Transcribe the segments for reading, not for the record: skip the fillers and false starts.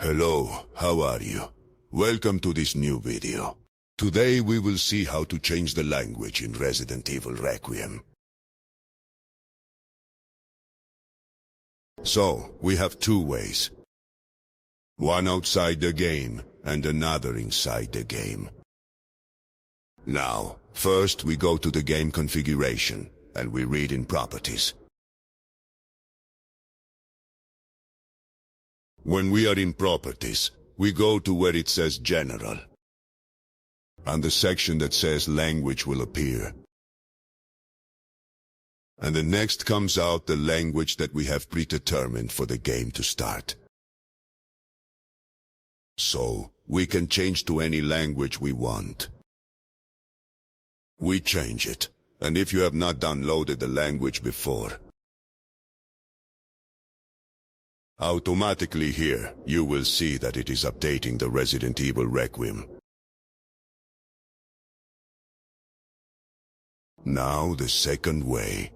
Hello, how are you? Welcome to this new video. Today we will see how to change the language in Resident Evil Requiem. So, we have two ways. One outside the game, and another inside the game. Now, first we go to the game configuration, and we read in Properties. When we are in Properties, we go to where it says General. And the section that says Language will appear. And the next comes out the language that we have predetermined for the game to start. So, we can change to any language we want. We change it, and if you have not downloaded the language before, automatically here, you will see that it is updating the Resident Evil Requiem. Now the second way.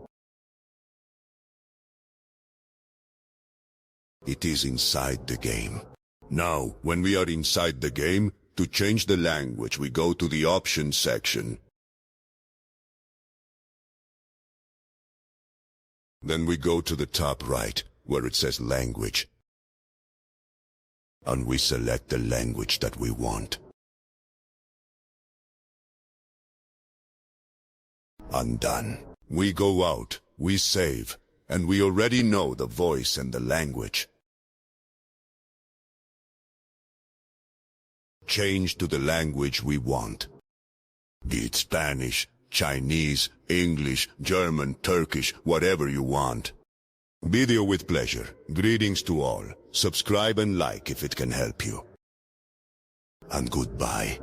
It is inside the game. Now, when we are inside the game, to change the language we go to the Options section. Then we go to the top right, where it says Language. And we select the language that we want. And done. We go out, we save, and we already know the voice and the language. Change to the language we want. Be it Spanish, Chinese, English, German, Turkish, whatever you want. Video with pleasure. Greetings to all. Subscribe and like if it can help you. And goodbye.